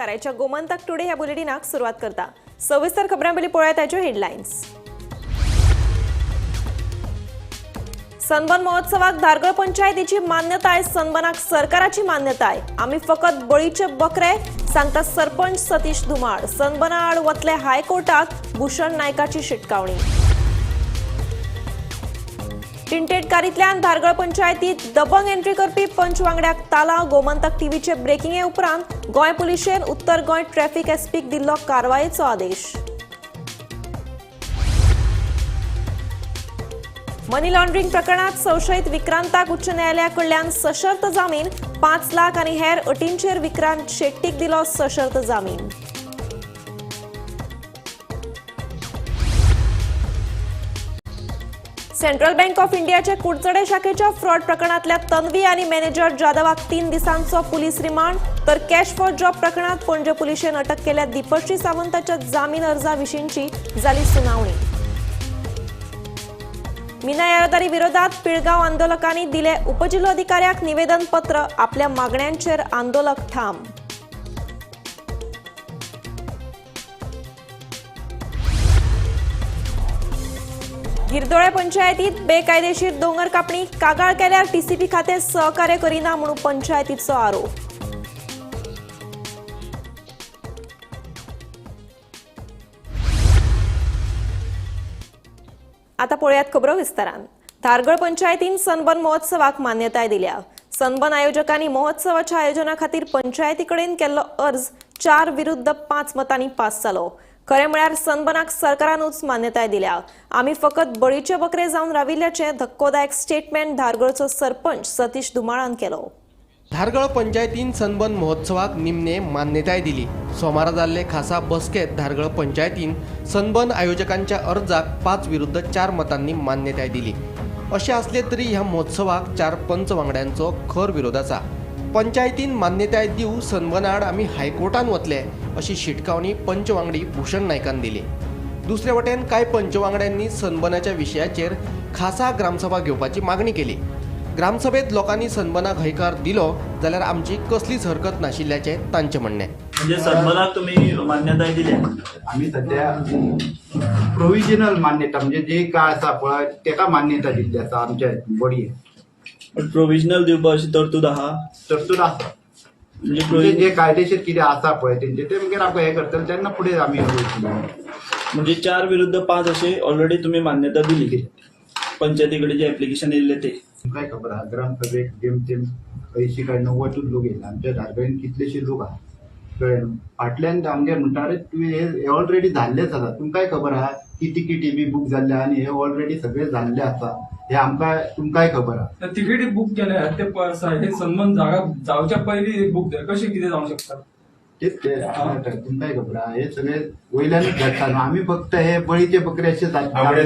नमस्कार. गोमंतक टुडे ह्या बुलेटिनाक सुरुवात करता. सविस्तर खबरांपयलीं पळोवया ताच्यो हेडलायन्स. सनबर्न महोत्सवाक धारगळ पंचायतीची मान्यताय. सनबर्नाक सरकाराची मान्यताय. आम्ही फकत बळीचे बकरे सांगता सरपंच सतीश धुमाळ. सनबर्ना आड वतले हायकोर्टाक. भूषण नायकाची शिटकावणी. टिंटेडकारींतल्यान धारगळ पंचायतीत दबंग एंट्री करपी पंच वांगड्याक ताला. गोमंतक टीव्हीचे ब्रेकिंगे उपरांत गोंय पुलिशेन उत्तर गोंय ट्रॅफिक एसपीक दिल्लो कारवायेचो आदेश. मनी लॉन्ड्रिंग प्रकरणात संशयित विक्रांताक उच्च न्यायालयाकडल्यान सशर्त जामीन. 5 लाख आनी हेर अटींचेर विक्रांत शेट्टीक दिलो सशर्त जामीन. सेंट्रल बँक ऑफ इंडियाचे कुडचडे शाखेच्या फ्रॉड प्रकरणातल्या तन्वी आणि मॅनेजर जाधवाक 3 दिसांचो पुलीस रिमांड. तर कॅश फॉर जॉब प्रकरणात पणजे पुलिशेन अटक केल्या दीपश्री सावंताच्या जामीन अर्जाविशींची जाली सुनावणी. मिना येरादारी विरोधात पिळगांव आंदोलकांनी दिले उपजिल्लोधिकाऱ्याक निवेदन पत्र. आपल्या मागण्यांचेर आंदोलक ठाम. गिरदोळे पंचायतीत बेकायदेशीर दोंगर कापणी. कागाळ केल्यार टीसीपी खाते सहकार्य करिना म्हणून पंचायतीचो आरोप. आता पळयात खबरो विस्तारान. धारगळ पंचायतीन सनबर्न महोत्सवाक मान्यताय दिल्या. सनबर्न आयोजकांनी महोत्सवाच्या आयोजना खातीर पंचायतीकडेन केल्लो अर्ज 4 विरुद्ध 5 मतांनी पास जालो. खरें म्हळ्यार सनबर्नाक सरकारानूच मान्यताय दिल्या. आम्ही फकत बळीचे बकरे जावन राविल्ल्याचे धक्कोदायक स्टेटमेंट धारगळचो सरपंच सतीश धुमाळान केलो. धारगळ पंचायतीन सनबर्न महोत्सवाक निमणे मान्यताय दिली. सोमारा जाल्ले खासा बसकेत धारगळ पंचायतीन सनबर्न आयोजकांच्या अर्जाक 5 विरुद्ध 4 मतांनी मान्यताय दिली. अशें असले तरी ह्या महोत्सवाक 4 पंच वांगड्यांचो खर विरोध आसा. पंचायतीन मान्यताय दिव सनबर्ना आड आमी हायकोर्टान वतले अशी शिटकावणी पंच वांगडी भूषण नायकान दिली. दुसरे वटेन कांय पंच वांगड्यांनी सनबर्नाच्या विशयाचेर खासा ग्रामसभा घेवपाची मागणी केली. ग्रामसभेत लोकांनी सनबर्नाक हयकार दिलो जाल्यार आमची कसलीच हरकत नाशिल्ल्याचे तांचे म्हणणे. म्हणजे सनबर्नाक तुम्ही मान्यताय दिली. आम्ही सध्या प्रोविजनल मान्यता म्हणजे जे काय आसा पळय तेका मान्यता दिल्ली आसा आमच्या बॉडी. प्रोविजनल दिवपा अशी तरतूद आहा. तरतूद आसा म्हणजे जे कायदेशीर कितें आसा पळय तेंचे ते मागीर आमकां हे करतले तेन्ना फुडें आमी म्हणजे 4 विरुद्ध 5 असे ऑलरेडी तुम्ही मान्यता दिली. पंचायतीकडे जे ऍप्लिकेशन येयल्ले ते काय खबर आहा. ग्रामसभेक जेमतेम 80 काय 90 लोक येयला. आमच्या धारगळेन कितलेशे लोक आहा कळ्ळें. फाटल्यान आमगे म्हणटा रे तुवें हे ऑलरेडी जाल्लेच आसा. तुमकांय खबर आहा की तिकीटी बी बूक जाल्ले आनी हे ऑलरेडी सगळे जाल्ले आसा. हे आमकां तुमकांय खबर आहा. तिकीटी बुक केल्या ते हे सन्मान जागा जावच्या पयलीं बुक कशें कितें जावंक शकता तेच ते तुमकांय खबर आहा. हे सगळे वयल्यानूच घडटा न्हू. आमी फक्त हे बळीचे बकरे अशे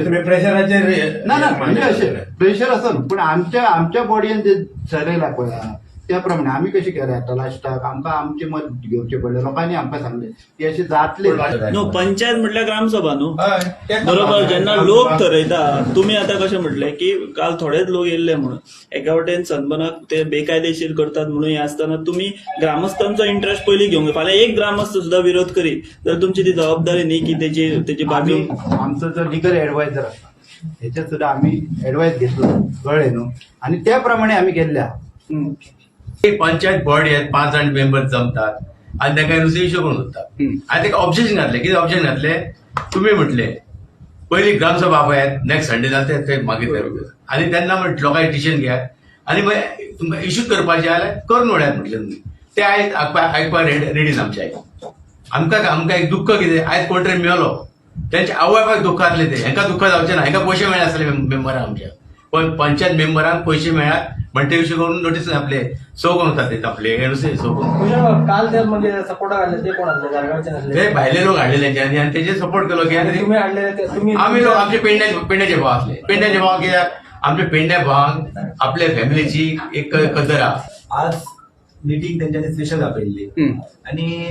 तुम्ही प्रेशराचेर ना म्हणजे अशें प्रेशर आसा न्हू. पूण आमच्या बॉडीन जे ठरयला पळय त्या प्रमाणे आमी कशें केलें आतां लास्टाक आमकां आमचें मत घेवचें पडलें. लोकांनी आमकां सांगलें की अशें जातलें न्हू. पंचायत म्हटल्यार ग्रामसभा न्हू बरोबर. जेन्ना लोक ठरयता तुम्ही आता कशें म्हटलें की काल थोडेच लोक येयल्ले म्हणून एका वटेन सनबर्नाक ते बेकायदेशीर करतात म्हणून हे आसतना तुम्ही ग्रामस्थांचो इंटरेस्ट पयलीं घेवंक. फाल्यां एक ग्रामस्थ सुद्दां विरोध करीत जाल्यार तुमची ती जबाबदारी न्ही की तेची बाजू. आमचो जो लिगल एडवायझर आसा हेच्यात सुद्दां आमी एडवायस घेतलो कळ्ळें न्हू. आनी त्या प्रमाणे आमी गेल्ले. पंचायत बॉडी आहेत 5 जाण मेंबर जमतात आणि ताका दुसरे इश्यू करून होतात. आणि ताका ऑब्जेक्शन घातले. कितें ऑब्जेक्शन घातले तुम्ही म्हटले पहिली ग्रामसभा पळयात नेक्स्ट संडे जाता थंय मागीर आनी तेन्ना लोकांचे डिसिजन घेयात आनी मागीर तुमकां इश्यू करपाचें जाल्यार करून वळ्यात म्हटलें तुमी. ते आयज आयकपाक रेडी आमचे आयक. आमकां एक दुख्ख कितें आयज कोण तरी मेलो त्यांच्या आवय दुख्ख जातले ते. हेंकां दुख्ख जावचें ना. हेंकां पयशे मेळ्ळे आसले मेंबरांक आमच्या. पण पंचायत मेंबरांक पयशे मेळ्ळात म्हणून ते विशय करून नोटीस आपले सो करतात ते आपले सो करून. काल ते म्हणजे सपोर्ट हाडले ते कोण हाडले ते भायले लोक हाडलेले आणि तेचे सपोर्ट केलो की तुम्ही हाडले तुम्ही आम्ही लोक आमचे पेंड्याचे भाव असले. पेंड्याचे भाव कित्याक आमच्या पेंड्या भावांक आपल्या फॅमिलीची एक कदर आहा. आज मिटिंग त्यांच्यानी स्पेशल आपयल्ली आणि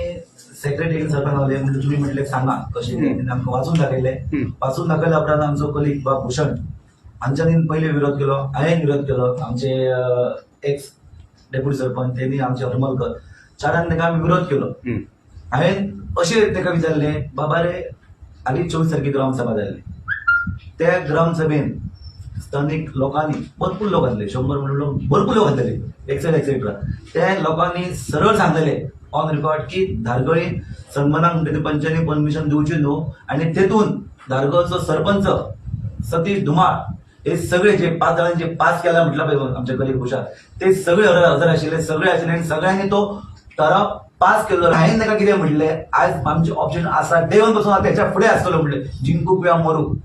सेक्रेटरी सरपंच आले म्हणजे तुम्ही म्हटले सांगा कशें आमकां वाचून दाखयल्या उपरांत आमचो कलीग भूषण हांच्यानी पहिले विरोध केलो. हांवें विरोध केलो. आमचे एक्स डेप्युटी सरपंच त्यांनी आमचे हरमलकर 4 तांकां आमी विरोध केलो. हांवें अशें ताका विचारलें, बाबा रे हालीं 24 तारखेक ग्रामसभा जाल्ली, त्या ग्रामसभेन स्थानीक लोकांनी भरपूर लोक आसले, 100 म्हणून भरपूर लोक आसलेले, एक्सेट्रा. त्या लोकांनी सरळ सांगलेले ऑन रेकॉर्ड की धारगळी सन्मानाक म्हणटा पंचायती परमिशन दिवची न्हू, आनी तेतून धारगळचो सरपंच सतीश धुमाळ हे सगळे जे 5 जाणांचे पास केला म्हटलं पळय आमचे कलीग हुशार, ते सगळे हजर आशिल्ले, सगळे आशिल्ले आनी सगळ्यांनी तो ठराव पास केलो. हांवें ताका कितें म्हटलें, आज आमचे ऑप्शन आसा, देवन पासून त्याच्या फुडें आसतलो म्हटलें, जिंकूक किंवा मरूक.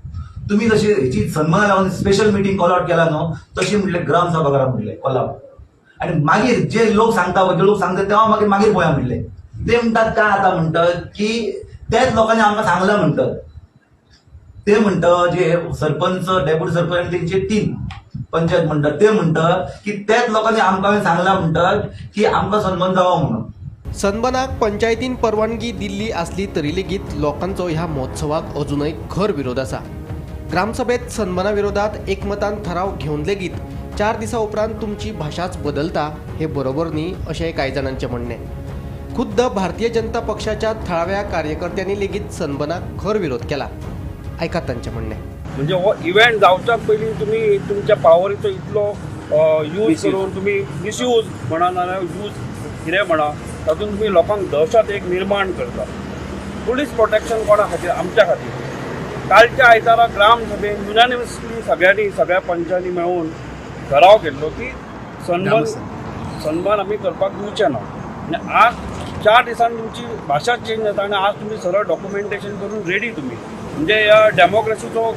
तुम्ही जशी हेची सन्मान लावून स्पेशल मिटींग कॉल आउट केला न्हू, तशी म्हटलें ग्रामसभा करा म्हटलें कॉल आउट. आणि मागीर जे लोक सांगता तेव्हा मागीर पळया म्हटलें. ते म्हणटात काय आता म्हणटात की त्याच लोकांनी आमकां सांगला म्हणटात. ते म्हणतात जे सरपंच, डेप्युटी सरपंच त्यांचे 3 पंचायत म्हणतात, ते म्हणतात की त्याच लोकांनी आमकां सांगला म्हणतात की आमकां सन्मान जावो म्हणून. सनबनाक पंचायतीन परवानगी दिल्ली असली तरी लेगीत लोकांचो ह्या महोत्सवाक अजूनय खर विरोध आसा. ग्रामसभेत सनबना विरोधात एकमतान ठराव घेवन लेगीत 4 दिसा उपरांत तुमची भाषाच बदलता हे बरोबर न्ही अशें कांय जाणांचें म्हणणें. खुद्द भारतीय जनता पक्षाच्या थळाव्या कार्यकर्त्यांनी लेगीत सनबनाक खर विरोध केला. ऐकात तांचें म्हणणें. म्हणजे हो इव्हेंट जावच्या पयलीं तुम्ही तुमच्या पावरीचो इतलो यूज करून तुम्ही मिसयूज म्हणा ना यूज कितें म्हणा तातूंत तुम्ही लोकांक दहशत एक निर्माण करता. पुलीस प्रोटेक्शन कोणा खातीर? आमच्या खातीर. कालच्या आयतारा ग्राम सभेन युनानिमसली सगळ्या पंचांनी मेळून ठराव केल्लो की सन्मान आमी करपाक दिवचे ना. आनी आज 4 दिसांनी तुमची भाशा चेंज जाता आनी आज तुम्ही सरळ डॉक्युमेंटेशन करून रेडी तुम्ही. म्हणजे ह्या डेमोक्रेसीचो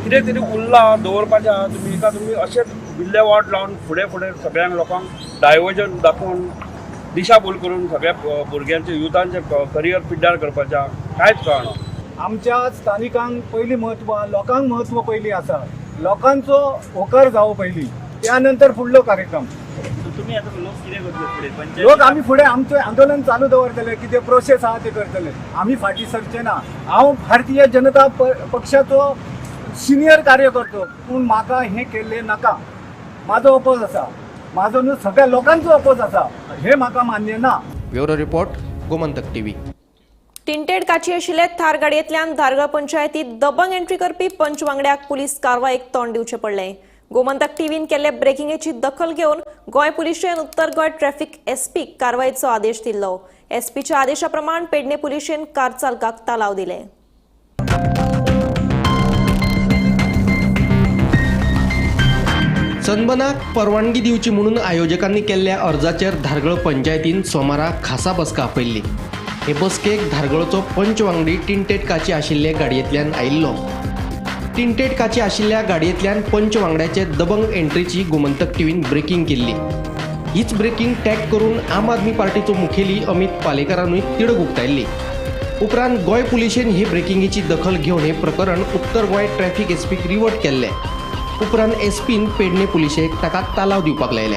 कितें तरी उल्ला दवरपाचें आहा तुम्ही अशेंच विल्लेवाट लावन फुडें सगळ्यांक लोकांक डायवर्जन दाखोवन दिशाभूल करून सगळ्या भुरग्यांचे युथांचे करियर पिड्ड्यार करपाचें कांयच कळना. आमच्या स्थानिकांक पयलीं म्हत्व, लोकांक म्हत्व पयलीं आसा. लोकांचो होकार जावो पयलीं, त्या नंतर फुडलो कार्यक्रम. तुम्ही आता लोक कितें करतले फुडें? लोक आमी फुडें आमचें आंदोलन चालू दवरतले, कितें प्रोसेस आहा ते करतले. आमी फाटीं सरचे ना. हांव भारतीय जनता पक्षाचो सिनियर कार्यकर्तो, पूण म्हाका हें केल्लें नाका. म्हाजो अपोज आसा, म्हाजो न्हू सगळ्या लोकांचो अपोज आसा, हें म्हाका मान्य ना. Bureau report, Gomantak TV. Tinted काची आशिल्ले थार गाडयेंतल्यान धारगळ पंचायतीत दबंग एंट्री करपी पंच वांगड्याक पुलीस कारवायेक तोंड दिवचें पडलें. गोमंतक टीव्हीन केल्ले ब्रेकिंगेची दखल घेवन गोंय पुलिशेन उत्तर गोंय ट्रॅफिक एसपीक कारवायेचो आदेश दिल्लो. एसपीच्या आदेशा प्रमाण पेडणे पुलिशेन कार चालकाक तालाव दिले. सनबनाक परवानगी दिवची म्हणून आयोजकांनी केल्ल्या अर्जाचेर धारगळ पंचायतीन सोमारा खासा बसका आपयल्ली. हे बसकेक धारगळचो पंच वांगडी टिंटेड काची आशिल्ले गाडयेंतल्यान आयिल्लो. टिंटेड काची आशिल्ल्या गाडयेंतल्यान पंच वांगड्याचे दबंग एंट्रीची गोमंतक टीव्हीन ब्रेकिंग केल्ली. हीच ब्रेकिंग टॅग करून आम आदमी पार्टीचो मुखेली अमित पालेकरानूय तिडक उक्तायल्ली. उपरांत गोंय पुलिशेन हे ब्रेकिंगेची दखल घेवन हे प्रकरण उत्तर गोंय ट्रॅफिक एसपीक रिवर्ट केल्लें. उपरांत एसपीन पेडणे पुलिशेक ताका तालाव दिवपाक लायले.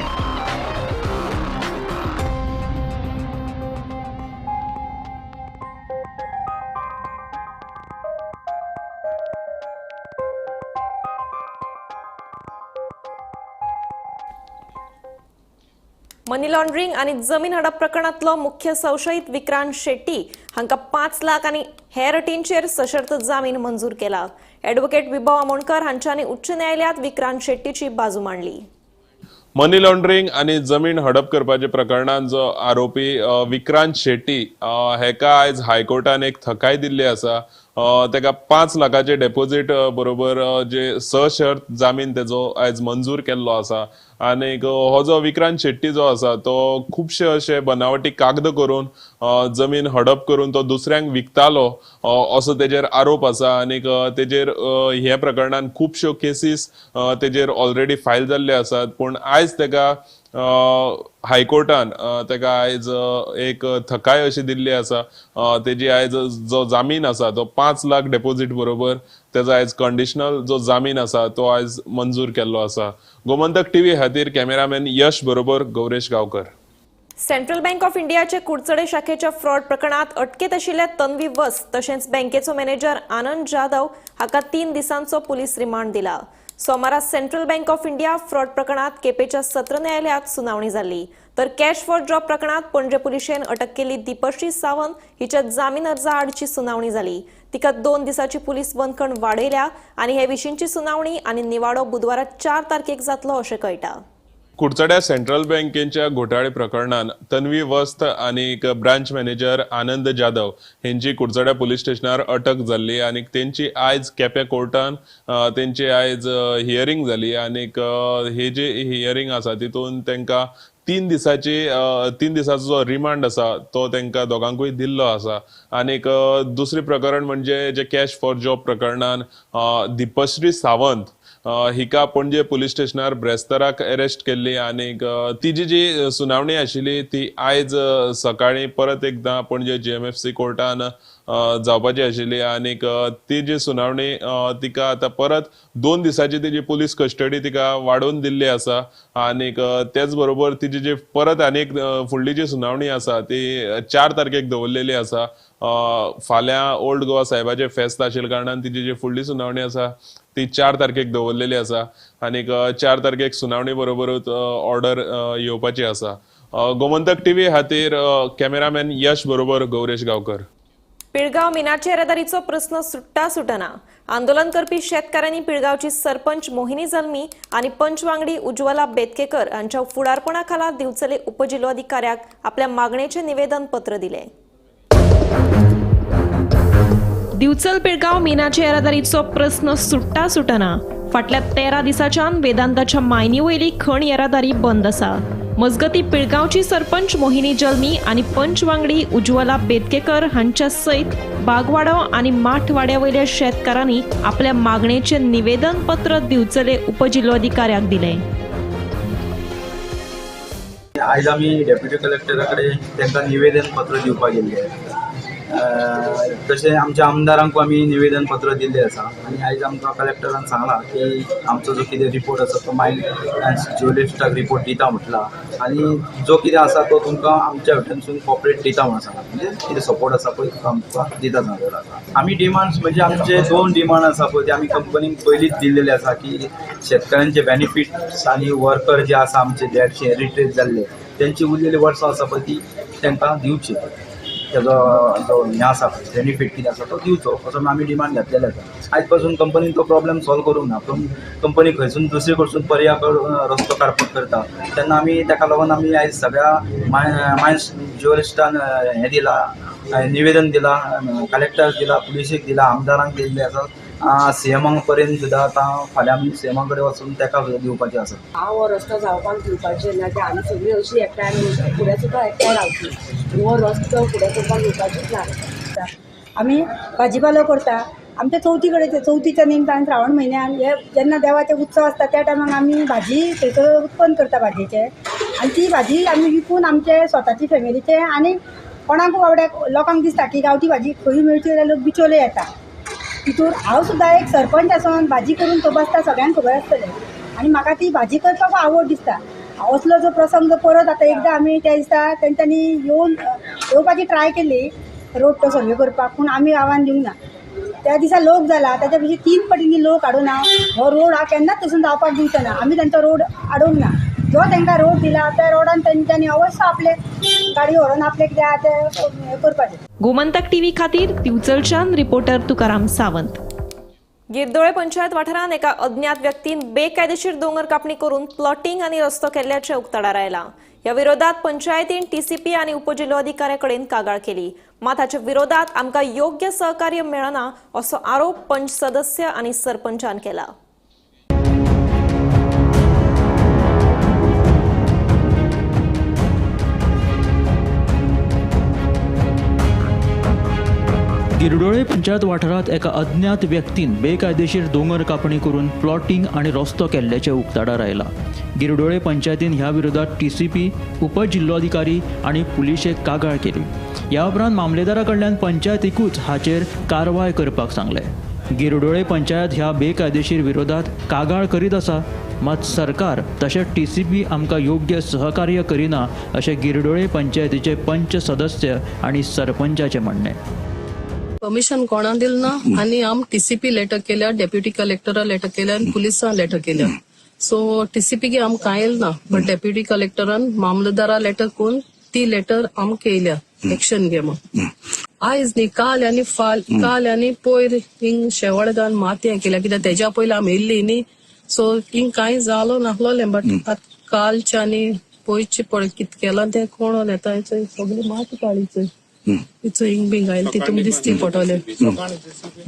मनी लॉन्ड्रिंग आणि जमीन हडप प्रकरणातलो मुख्य संशयित विक्रांत शेट्टी हांका 5 लाख आणि हेर अटींचेर सशर्त जामीन मंजूर केला. ॲडव्होकेट विभव आमोणकर हांच्यांनी उच्च न्यायालयात विक्रांत शेट्टीची बाजू मांडली. मनी लॉन्ड्रिंग आणि जमीन हडप करपाच्या प्रकरणात जो आरोपी विक्रांत शेट्टी हेका आयज हायकोर्टान एक थकाय दिल्ली आसा. तेका 5 लाखाचे डेपोजीट बरोबर जे सशर्त जामीन तेजो आयज मंजूर केल्लो आसा. आनी हो जो विक्रांत शेट्टी जो आसा तो खुबशे अशे बनावटी कागद करून जमीन हडप करून तो दुसऱ्यांक विकतालो असो तेजेर आरोप आसा. आनी तेजेर हे प्रकरणान खुबश्यो केसीस तेजेर ऑलरेडी फायल जाल्ले आसात. पूण आयज तेका हायकोर्टान तेका आयज एक थकाय अशी दिल्ली आसा. तेजी आयज जो जामीन आसा तो 5 लाख डेपोजीट बरोबर तेजो आयज कंडिशनल जो जामीन आसा तो आयज मंजूर केल्लो आसा. गोमंतक टीव्ही खातीर कॅमेरामॅन यश बरोबर Gauresh Gaonkar. Central bank of इंडियाचे कुडचडे शाखेच्या फ्रॉड प्रकरणात अटकेत आशिल्ले तन्वी वस तशेंच बँकेचो मॅनेजर आनंद जाधव हाका 3 दिसांचो पुलीस रिमांड दिला. सोमारा central bank of India fraud प्रकरणात केपेच्या सत्र न्यायालयात सुनावणी झाली तर कॅश फॉर जॉब प्रकरणात पणजे पोलिशेन अटक केली दीपश्री सावंत हिच्या जामीन अर्जा आडची सुनावणी झाली. तिका 2 दिसाची पुलीस बंदखण वाडयल्या आणि हे विशींची सुनावणी आणि निवाडो बुधवारा 4 तारखेक जातलो अशें कळटा. कुडचड्या सेंट्रल बँकेच्या घोटाळे प्रकरणात तन्वी वस्त आणि ब्रांच मॅनेजर आनंद जाधव यांची कुडचड्या पोलीस स्टेशनार अटक जाल्ली आणि त्यांची आयज केप्यां कोर्टान त्यांची आयज हियरिंग जाली आणि हे जे हियरिंग आसा तितून तांकां 3 दिसाचो जो रिमांड आसा तो तांकां दोगांकूय दिल्लो आसा. आणि दुसरे प्रकरण म्हणजे जे कॅश फॉर जॉब प्रकरणान दीपश्री सावंत हिका पणजे पोलीस स्टेशनार ब्रेस्ताराक अरेस्ट केल्ली आणि तिची जी सुनावणी आशिल्ली ती आयज सकाळी परत एकदा पणजे GMFC कोर्टान जावपाची आशिल्ली आणि ती जी सुनावणी तिका आता परत 2 दिसाची तिची पुलीस कस्टडी तिका वाडोवन दिल्ली आसा आणि त्याच बरोबर तिची जी परत आनीक फुडली जी सुनावणी आसा ती 4 तारखेक दवरलेली आसा. फाल्यां ओल्ड गोवा साहेबाचे फेस्त आशिल्ल्या कारणान तिची जी फुडली सुनावणी आसा ती 4 तारखेक दवरलेली आसा आणि 4 तारखेक सुनावणी बरोबरूच ऑर्डर येवपाची आसा. गोमंतक TV खातीर कॅमेरामॅन यश बरोबर गौरेश गांवकर. पिळगांव मिनाचे येरादारीचो प्रस्न सुटना. आंदोलन करपी शेतकाऱ्यांनी पिळगांवची सरपंच मोहिनी जल्मी आणि पंच वांगडी उज्ज्वला बेतकेकर हांच्या फुडारपणा खाला दिवचले उपजिल्लोधिकाऱ्याक आपल्या मागणेचे निवेदन पत्र दिले. दिवचल पिळगांव मिनाचे येरादारीचो प्रस्न सुटना. फाटल्या 13 दिसाच्यान वेदांताच्या मायनी वयली खण येरादारी बंद आसा. मजगती पिळगांवची सरपंच मोहिनी जल्मी आणि पंच वांगडी उज्ज्वला बेतकेकर हांच्या सयत बागवाडो आणि माठवाड्या वयल्या शेतकारांनी आपल्या मागणेचे निवेदन पत्र दिवचले उपजिल्लोधिकाऱ्याक दिले. आयज आमी डेप्युटी कलेक्टराकडे तांकां निवेदन पत्र दिवपाक गेल्ले. तशें आमच्या आमदारांक आमी निवेदन पत्र दिल्लें आसा आनी आयज आमकां कलेक्टरान सांगलां की आमचो जो कितें रिपोर्ट आसा तो मायंड ज्युरिस्टाक रिपोर्ट दिता म्हटलां आनी जो कितें आसा तो तुमकां आमच्या वटेनसून कॉपरेट दिता म्हणून सांगलां. म्हणजे कितें सपोर्ट आसा पळय तो आमकां दिता सांगलेलो आसा. आमी डिमांड्स म्हणजे आमचे 2 डिमांड आसा पळय ते आमी कंपनीक पयलींच दिल्लेले आसा की शेतकऱ्यांचे बेनिफिट्स आनी वर्कर जे आसा आमचे 150 रिट्रेस जाल्ले तेंची उरलेली वर्सां आसा पळय ती तांकां दिवची. त्याचो जो हें आसा बेनिफीट कितें आसा तो दिवचो असो आमी डिमांड घातलेले आसा. आयज पासून कंपनीन तो प्रॉब्लेम सॉल्व करूंक ना पूण कंपनी खंयसून दुसरे कडसून पर्याय रस्तो काडपाक करता तेन्ना आमी ताका लागून आमी आयज सगळ्या मायन्स ज्युरिस्टान हें दिलां निवेदन दिलां कलेक्टर दिलां पुलिसेक दिलां आमदारांक दिल्लें आसा. सीएमांक पर्यंत सुद्दां आतां फाल्यां आमी सीएमा कडेन वचून ताका दिवपाचें आसा. हांव हो रस्तो जावपाक दिवपाचें ना की आमी सगळीं अशीं एकठांय फुडें सुद्दां एकठांय रावतलीं. हो रस्तो फुडें करपाक दिवपाचीच ना. आमी भाजीपालो करता आमच्या चवथीच्या निमतान श्रावण म्हयन्यान हे जेन्ना देवाचे उत्सव आसता त्या टायमाक आमी भाजी थंयसर उत्पन्न करता भाजयेचें आनी ती भाजी आमी विकून आमचे स्वताची फॅमिलीचे आनी कोणाकूय बाबड्याक लोकांक दिसता की गांवठी भाजी खंय मेळची जाल्यार लोक बिचोले येता. तितून हांव सुद्दां एक सरपंच आसून भाजी करून खबर आसता सगळ्यांक खबर आसतलें आनी म्हाका ती भाजी करपाक आवड दिसता. असलो जो प्रसंग परत आतां एकदां आमी त्या दिसता तेंच्यांनी येवपाची ट्राय केली रोड तो सर्वे करपाक पूण आमी आव्हान दिवंक ना. त्या दिसा लोक जाला ताच्या पेक्षा 3 पटींनी लोक हाडून ना. हो रोड हा केन्नाच तसून जावपाक दिवचो ना. आमी तांचो रोड आडोवंक ना. जो तांकां रोड दिला त्या रोडान तेंच्यांनी अवश्य आपले गाडी व्हरून आपले कितें आहा तें करपाचें. गोमंतक TV खातीर दिवचलच्यान रिपोर्टर तुकाराम सावंत. गिरदोळे पंचायत वाठारांत एका अज्ञात व्यक्तीन बेकायदेशीर दोंगर कापणी करून प्लॉटिंग आणि रस्तो केल्ल्याचे उक्ताडार आयला. ह्या विरोधात पंचायतीन TCP आणि उपजिल्लोधिकाऱ्याकडेन कागाळ केली. मात हाच्या विरोधात आमकां योग्य सहकार्य मेळना असो आरोप पंच सदस्य आणि सरपंचान केला. गिरडोळे पंचायत वाठारात एका अज्ञात व्यक्तीन बेकायदेशीर दोंगर कापणी करून प्लॉटिंग आणि रस्तो केल्ल्याचे उक्ताडार आयला. गिरडोळे पंचायतीन ह्या विरोधात TCP, उपजिल्लोधिकारी आणि पुलिशेक कागाळ केली. ह्या उपरांत मामलेदारा कडल्यान पंचायतीकूच हाचेर कारवाय करपाक सांगले. गिरडोळे पंचायत ह्या बेकायदेशीर विरोधात कागाळ करीत आसा मात सरकार तशेंच TCP आमकां योग्य सहकार्य करिना अशें गिरडोळे पंचायतीचे पंच सदस्य आणि सरपंचाचे म्हणणे. परमिशन कोणा दिलं ना आणि आम टीसीपी लेटर केल्या डेप्युटी कलेक्टरा लेटर केल्या आणि पुलिसां लेटर केल्या सो टीसीपी गे आम कायल ना बट डेप्युटी कलेक्टरान मामलेदारा लेटर करून ती लेटर आम केल्या एक्शन घे मग आयज न्ही काल आनी पयर हिंग शेवळ घाल मातये केल्या कित्याक तेज्या पयलीं आमी येयल्ली न्ही सो हिंग कांय जालो नासलोले बट कालच्या आनी पयरचे पळय कितें केलां तें कोण येता सगळी माती काळी तिचो हिंग बिंग आयले ती तुमकां दिसती पडटले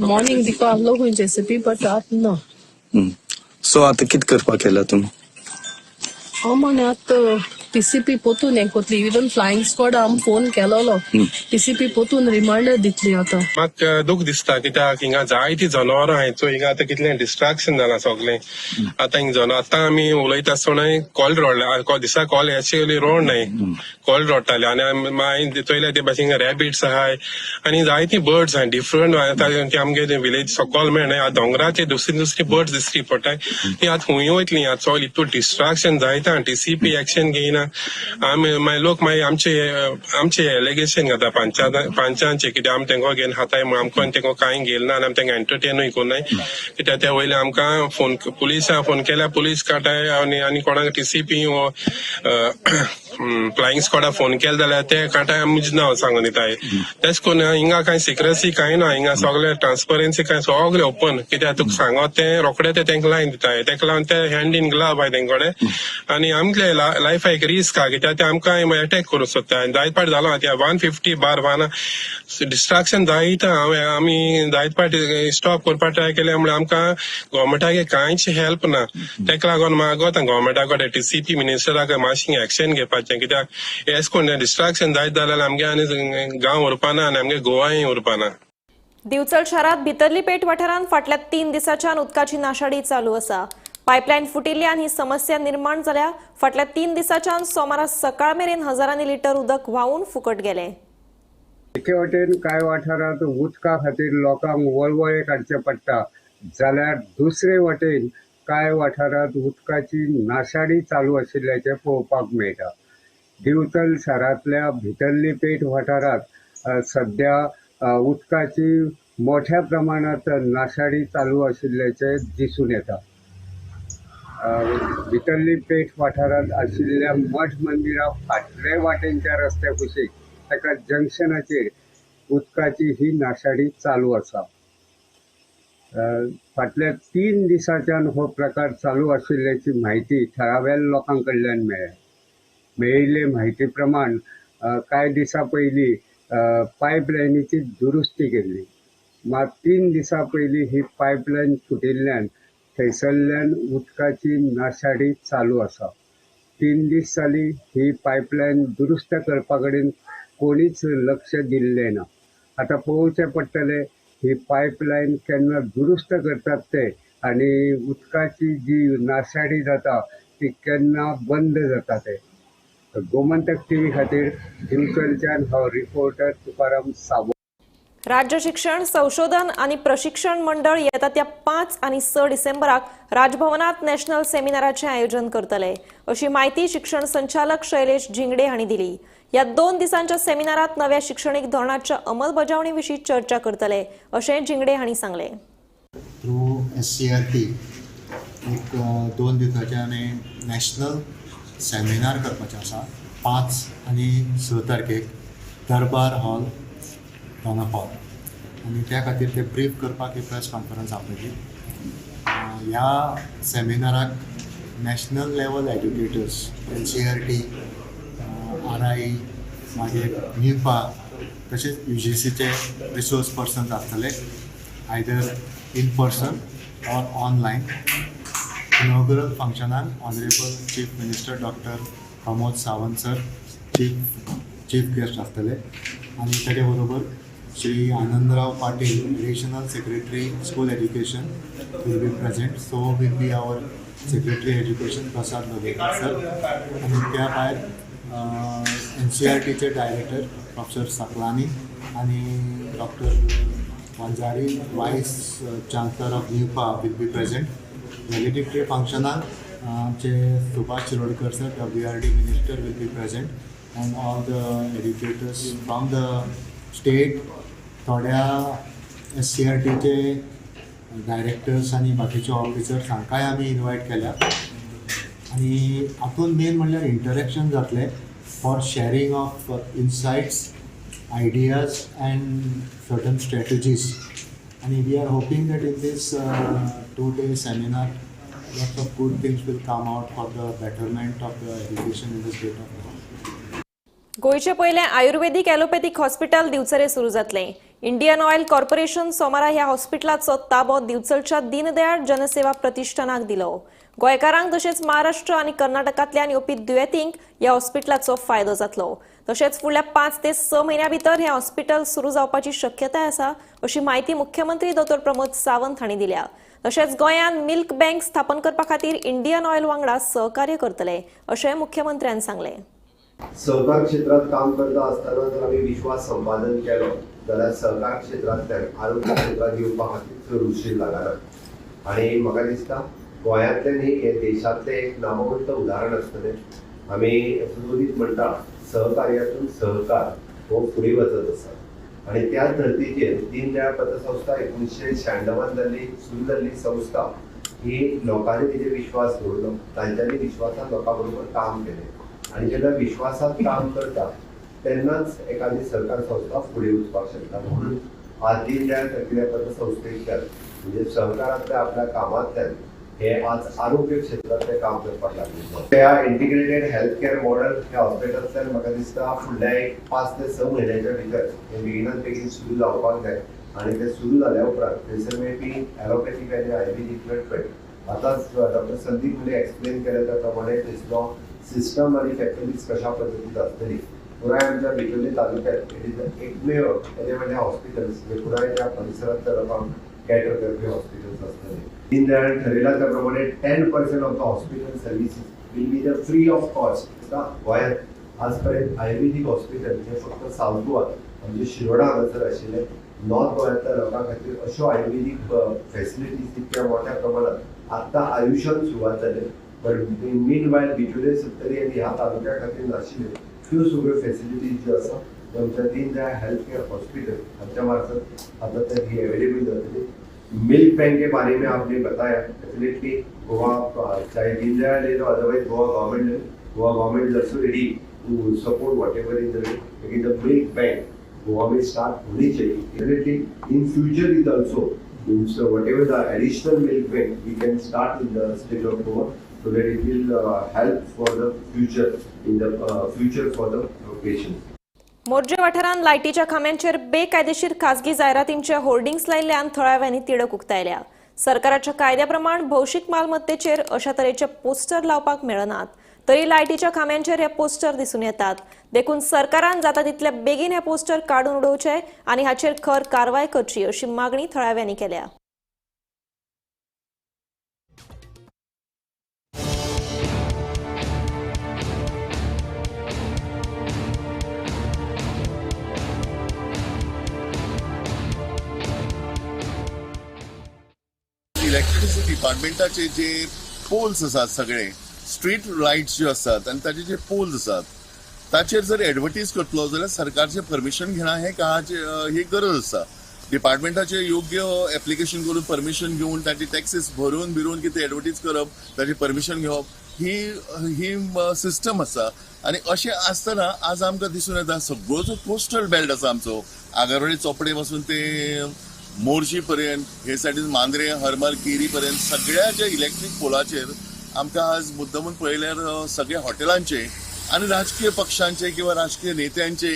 मॉर्निंग दिको आसलो खंय जेसीपी बट आत ना सो आता कितें करपाक केला तुमी हांव म्हणे आतां टीसीपी पोतून हें कोतली इवन फ्लायंग स्क्वॉड आम फोन केलोलो टीसीपी पोतून रिमांडर दितली आतां म्हाका दूख दिसता कित्याक हिंगा जायती जनावरां आहाय सो हिंगा आतां कितलें डिस्ट्रॅक्शन जालां सगळें आतां हिंग आतां आमी उलयता आसतना कॉल रोडला दिसा कॉल एक्चुअली रोड नाय कॉल रोडटाले आनी हांवें चोयल्या ते भाशेन रॅबिट्स आहाय आनी जायती बर्ड्स आहाय डिफरंट आतां आमगे विलेज सकॉल मेळना दोंगराचे दुसरी बर्ड्स दिसती पडटाय ती आतां खूंय वयतलीं आतां चोल इतू डिस्ट्रॅक्शन जायता टीसीपी एक्शन घेयना आमी लोक मागीर आमचे एलिगेशन घाता पंचांचे कित्याक आमी तेंको घेवन हाताय आमकां तेंको कांय गेल ना आनी आमी तेंका एंटरटेनूय कोन्नाय कित्याक त्या वयले आमकां फोन पुलिसां फोन केल्यार पुलीस काटाय आनी कोणाक टीसीपी वो फ्लायंग स्क्वॉडा फोन केले जाल्यार ते काटाय आमचें नांव सांगून दिताय तेच करून हिंगा कांय सिक्रेसी कांय ना हिंगा सगळे ट्रान्सपरन्सी कांय सगळे ओपन कित्याक तुका सांगोत ते रोखडे ते तेंका लायन दिताय तेका लागून ते हँड इन ग्लव आहाय तेंकोडे आनी आमचे लायफा एक रिस्क आहा कित्याक ते आमकां अटॅक करूंक सोदता जायत पाट जालो 150 बार डिस्ट्रॅक्शन जायता आमी जायत पाटी स्टॉप करपाक ट्राय केले म्हळ्यार आमकां गव्हर्मेंटाक कांयच हेल्प ना तेका लागून मागोत गव्हर्मेंटाकडे टीसीपी मिनिस्टराक मातशें एक्शन घेवपाचें कित्याक हेच कोण डिस्ट्रॅक्शन जायत जाल्यार आमगे आनी गांव उरपाना आनी आमगे गोवाय उरपाना दिवचल शारात भितरली पेट वाठारांत फाटल्या 3 दिसांच्यान उदकाची नाशाडी चालू आसा पायपलायन फुटिल्ल्यान ही समस्या निर्माण जाल्या फाटल्या 3 दिसांच्यान सोमारा सकाळ मेरेन हजारांनी लिटर उदक व्हांवून फुकट गेले एके वटेन कांय वाठारांत उदका खातीर लोकांक वळवळे काडचे पडटा जाल्यार दुसरे वटेन कांय वाठारांत उदकाची नाशाडी चालू आशिल्ल्याचें पळोवपाक मेळटा दिवचल शारांतल्या भितरली पेट वाठारांत सध्या उदकाची मोठ्या प्रमाणात नाशाडी चालू आशिल्ल्याचें दिसून येता भितरली पेट वाठारांत आशिल्ल्या मठ मंदिरा फाटले वाटेनच्या रस्त्या कुशीक ताका जंक्शनाचेर उदकाची ही नाशाडी चालू आसा फाटल्या 3 दिसांच्यान हो प्रकार चालू आशिल्ल्याची म्हायती थळाव्या लोकां कडल्यान मेळिल्ले म्हायती प्रमाण कांय दिसां पयलीं पायपलायनीची दुरुस्ती केल्ली मात 3 दिसां पयलीं ही पायपलायन फुटिल्ल्यान थंयसरल्यान उदकाची नाशाडी चालू आसा 3 दीस जाली ही पायपलायन दुरुस्त करपा कडेन कोणीच लक्ष दिल्लें ना आतां पळोवचें पडटलें ही पायपलायन केन्ना दुरुस्त करतात ते आनी उदकाची जी नाशाडी जाता ती केन्ना बंद जाता ते गोमंतक टीव्ही खातीर दिवचलच्यान हांव रिपोर्टर तुकाराम सावंत राज्य शिक्षण संशोधन आणि प्रशिक्षण मंडळ येता त्या 5 आणि 6 डिसेंबराक राजभवनात नॅशनल सेमिनाराचे आयोजन करतले अशी माहिती शिक्षण संचालक शैलेश जिंगडे हांणी दिली या 2 दिसांच्या सेमिनारात नव्या शैक्षणिक धोरणाच्या अंमलबजावणी विशीं चर्चा करतले अशें जिंगडे हांणी सांगले थ्रू SCRT एक 2 दिसांचे आनी नॅशनल सेमिनार करपाचें आसा 5 आनी 6 तारखेक दरबार हॉल दोनापावल आनी त्या खातीर ते ब्रीफ करपाक एक प्रेस कॉन्फरन्स आपयली ह्या सेमिनाराक national level educators NCERT RI मागीर NIPA तशेंच UGCचे रिसोर्स पर्सन्स आसतले either in person or online inaugural फंक्शनान honourable chief minister doctor Pramod Sawant sir chief guest आसतले आनी ताचे बरोबर Shri Anandrao Patil additional secretary school education will be present so will be our secretary education Prasad Lolayekar sir आनी त्या भायर NCERTचे डायरेक्टर प्रोफेसर सकलानी आनी doctor Vanjari vice chancellor of NIPA will be present valedictory फंक्शनान आमचे Subhash Shirodkar sir WRD minister will be present and all the educators from the state थोड्या SCRTचे directors आणि बाकीचे officers हांकांय आमी इनवायट केल्या आणि हातूंत मेन म्हणल्यार इंटरेक्शन जातलें for sharing of insights, ideas and certain strategies. आणि we are hoping that in these 2 day seminar lots of good things will come out for the betterment of the education in the state of Goa. गोयचे पयले आयुर्वेदीक ॲलोपॅथीक hospital दिवचरे सुरू जातले. Indian oil corporation सोमारा ह्या हॉस्पिटलाचो ताबो दिवचलच्या दीनदयाळ जनसेवा प्रतिष्ठानाक दिलो. गोंयकारांक तशेंच महाराष्ट्र आनी कर्नाटकांतल्यान येवपी दुयेंतींक ह्या हॉस्पिटलाचो फायदो जातलो. तशेंच फुडल्या 5 ते 6 म्हयन्यां भितर हें हॉस्पिटल सुरू जावपाची शक्यताय आसा अशी माहिती मुख्यमंत्री डॉ. प्रमोद सावंत हांणी दिल्या. तशेंच गोंयांत मिल्क बँक स्थापन करपा खातीर इंडियन ऑयल वांगडा सहकार्य करतले अशें मुख्यमंत्र्यान सांगलें. सहकार क्षेत्रात काम करता असताना जर आम्ही विश्वास संपादन केलो जाल्यार सहकार क्षेत्रांतल्यान आरोग्य क्षेत्रात येवपा खातीर चड उशीर लागना. आणि म्हाका दिसता गोंयांतले न्ही हे देशांतले एक नामवंत उदाहरण आसतलें. आमी सुरवातीक म्हणटा सहकार्यातून सहकार हो फुडें वचत आसा आणि त्याच धर्तीचेर दीनदयाळ पतसंस्था 1996 जाल्ली सुरू जाल्ली संस्था ही लोकांनी तिचेर विश्वास दवरलो. तांच्यांनी विश्वासान लोकां बरोबर काम केलें आणि जेन्ना विश्वासात काम करता तेन्नाच एखादी सरकार संस्था फुडें वचपाक शकता. म्हणून आज दीनदयाळ प्रक्रिया पतसंस्थेंतल्यान म्हणजे सहकारांतल्या आपल्या कामांतल्यान हे आज आरोग्य क्षेत्रांतलें काम करपाक लागले. त्या इंटिग्रेटेड हेल्थ केअर मॉडेल ह्या हॉस्पिटलांतल्यान म्हाका दिसता फुडल्या 5 ते 6 म्हयन्याच्या भितर हे बेगिनात बेगीन सुरू जावपाक जाय. आणि ते सुरू जाल्या उपरांत थंयसर मेळपी ॲलोपॅथीक आनी आयुर्वेदीक ट्रिटमेंट आतांच डॉ. संदीप मुले एक्सप्लेन केले त्या प्रमाणे थंयसलो सिस्टम आणि फॅसिलिटीज कशा पद्धतीत असतली. पुराय आमच्या बिचोली तालुक्यात एकमेव म्हणजे हॉस्पिटल्स जे पुराय त्या परिसरातल्या लोकांक कॅटर करपी हॉस्पिटल्स असतले. दीनदयाळ ठरयला त्या प्रमाणे 10% of the hospital services will be the free of cost. गोंयांत आज पर्यंत आयुर्वेदीक हॉस्पिटल जे फक्त सावथ गोवात म्हणजे शिरोडा हांगासर आशिल्ले. नॉर्थ गोंयांतल्या लोकां खातीर अश्यो आयुर्वेदीक फॅसिलिटीज तितक्या मोठ्या प्रमाणात आतां आयुश्यान सुरवात जाली. बट मीनवायल बिचोले सत्तरी आनी ह्या तालुक्या खातीर नाशिल्ल्यो त्यो सगळ्यो फॅसिलिटीज ज्यो आसा त्यो आमच्या दीनदयाळ हेल्थ केअर हॉस्पिटल हांच्या मार्फत आतां तक ही अवेलेबल जातली. मिल्क बैंक के बारे में आपने बताया. डेफिनेटली गोवा चाहे दीनदयाळ ले लो otherwise Goa government is also ready to support whatever in the milk bank Goa में स्टार्ट होनी चाहिए. Definitely in future is also so whatever the additional milk bank we can start in the state of Goa so that it will help for the future in the future for the patients. Morjim वाठारांत लायटीच्या खांब्यांचेर बेकायदेशीर खासगी जायरातींचे hoardings लायिल्ल्यान थळाव्यांनी तिडक उक्तायल्या. सरकाराच्या कायद्या प्रमाण भौशीक मालमत्तेचेर अशा तरेचे पोस्टर लावपाक मेळनात. तरी लायटीच्या खांब्यांचेर हे पोस्टर दिसून येतात. देखून सरकारान जाता तितले बेगीन हे पोस्टर काडून उडोवचे आनी हाचेर खर कारवाय करची अशी मागणी थळाव्यांनी केल्या. इलेक्ट्रिसिटी डिपार्टमेंटाचे जे पोल्स असतात सगळे स्ट्रीट लाईट्स ज्यो असतात आणि ताचे जे पोल्स असतात ताचेर जर एडवर्टीज करतलो जाल्यार सरकारचे परमिशन घेणं हे काळाची ही गरज आसा. डिपार्टमेंटाचे योग्य एप्लिकेशन करून परमिशन घेवन ताची टॅक्सीस भरून बिरून कितें एडवर्टीज करप ताची परमिशन घेवप ही सिस्टम आसा. आणि अशें आसतना आज आमकां दिसून येता सगळो जो कोस्टल बेल्ट आसा आमचो आगारोडे चोपडे पासून ते मोर्शी पर्यंत हे सायडीन मांद्रे हरमल केरी पर्यंत सगळ्या ज्या इलेक्ट्रीक पोलाचेर आमकां आज मुद्दमून पळयल्यार सगळ्या हॉटेलांचे आणि राजकीय पक्षांचे किंवा राजकीय नेत्यांचे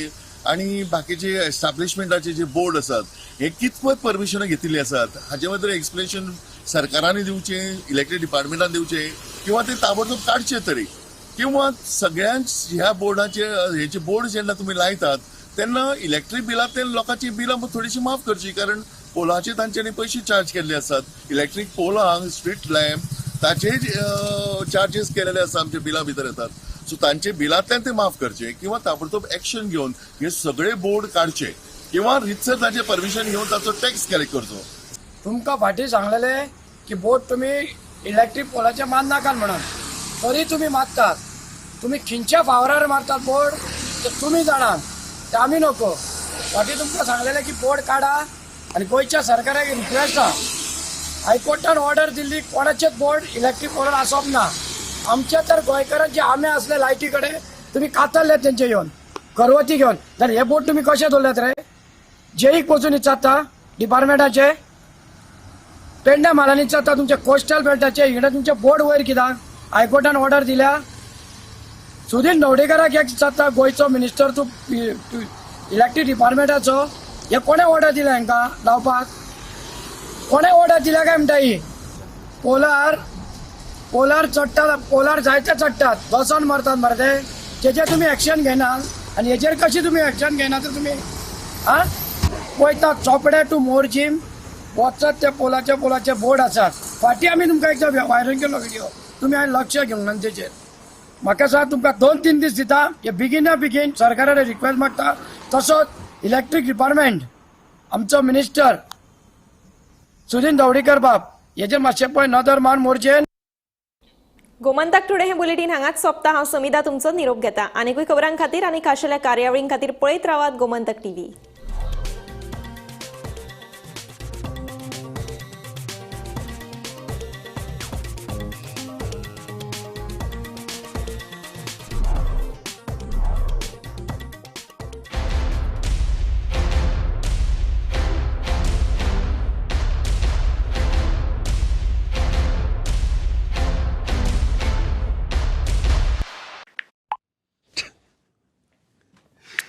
आणि बाकीचे एस्टॅब्लिशमेंटाचे जे बोर्ड असतात हे कितपत परमिशनां घेतिल्ली आसात हाचे बद्दल एक्सप्लेनेशन सरकारांनी दिवचे, इलेक्ट्रीक डिपार्टमेंटान दिवचे किंवा ते ताबडतोब काडचे तरी. किंवा सगळ्यांच ह्या बोर्डाचे हेचे बोर्ड जेन्ना तुमी लायतात तेन्ना इलेक्ट्रीक बिलांतल्यान लोकांची बिलां थोडीशी माफ करची. कारण पोलाचे तांच्यांनी पयशे चार्ज केल्ले आसात. इलेक्ट्रीक पोलांक स्ट्रीट लॅम्प ताचे चार्जेस केलेले आसा आमच्या बिला भितर येतात. सो तांचे बिलांतल्यान ते माफ करचे किंवा ताबडतोब एक्शन घेवन हे सगळे बोर्ड काडचे किंवा रितसर ताचे परमिशन घेवन ताचो टॅक्स कलेक्ट करचो. तुमकां फाटीं सांगलेले की बोर्ड तुम्ही इलेक्ट्रीक पोलाचे मान नाकात म्हणून तरी तुम्ही मारतात. तुम्ही खंयच्या फावरार मारतात बोर्ड ते तुम्ही जाणात ते आमी नको. फाटी तुमकां सांगलेलें की बोर्ड काडा आनी गोंयच्या सरकाराक रिक्वेस्ट आहा हायकोर्टान ऑर्डर दिल्ली कोणाचेच बोर्ड इलेक्ट्रीक बोर्ड आसप ना. आमच्या तर गोंयकारांचे आमे असले लायटी कडेन तुमी कातरले तेंचे येवन करवती घेवन जाल्यार हे बोर्ड तुमी कशे दवरल्यात रे? जेईक वचून इचारता डिपार्टमेंटाचे पेंड्या म्हालांनी इचारता तुमचे कोस्टल बेल्टाचे हिंगडे तुमचे बोर्ड वयर कित्याक? हायकोर्टान ऑर्डर दिल्या. सुदीन ढवळेकराक एक इचारता गोंयचो मिनिस्टर तूं इलेक्ट्रीक डिपार्टमेंटाचो हे कोणे ऑर्डर दिल्या हांकां लावपाक? कोणे ऑर्डर दिल्या काय म्हणटा ही? पोलार चडटात, पोलार जायते चडटात, घसोन मरतात मरे तेजेर तुमी एक्शन घेनात आनी हेजेर कशी तुमी एक्शन घेना तर तुमी वयता चोपडे टू मोरजीम वचत ते पोलाचे बोर्ड आसात. फाटीं आमी तुमकां एकदा व्हायरल केलो व्हिडिओ तुमी हांवें लक्ष घेवंक ना तेजेर. म्हाका सांग तुमकां 2-3 दीस दिता हे बेगीन सरकारान रिक्वेस्ट मागता. तसोच इलेक्ट्रीक डिपार्टमेंट आमचो मिनिस्टर सुदीन ढवळीकर बाब हेजेर मातशें पळय नदर मान मोरचेन. गोमंतक टुडे हे बुलेटिन हांगाच सोंपता. हांव समिता तुमचो निरोप घेता. आनीकूय खबरां खातीर आनी खाशेल्या कार्यावळीं खातीर पळयत रावात गोमंतक टीव्ही.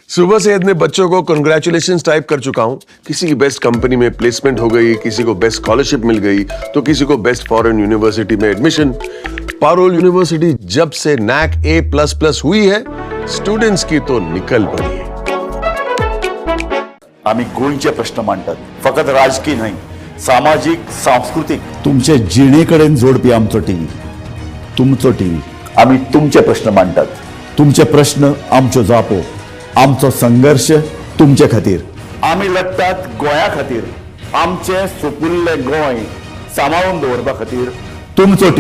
सुबह से इतने बच्चों को कंग्रेचुलेशंस टाइप कर चुका हूं. किसी की बेस्ट कंपनी में प्लेसमेंट हो गई, किसी को बेस्ट स्कॉलरशिप मिल गई, तो किसी को बेस्ट फॉरेन यूनिवर्सिटी में एडमिशन. पारोल यूनिवर्सिटी जब से NAC A++ हुई है, स्टुडंट्स की तो निकल पड़ी है. आम्ही गोंयचे प्रश्न मांडतात, फकत राजकीय नाही, सामाजिक सांस्कृतिक. तुमचे जिणेकडेन जोडपी आमचो टीव्ही, तुमचो टीव्ही. आम्ही तुमचे प्रश्न मांडतात. तुमचे प्रश्न आमच्यो जापो, आमचो संघर्ष तुमचे खातीर. आम्ही लढतात गोंया खातीर. आमचे सोपुल्ले गोंय सांबाळून दवरपा खातीर तुमचो टीव्ही.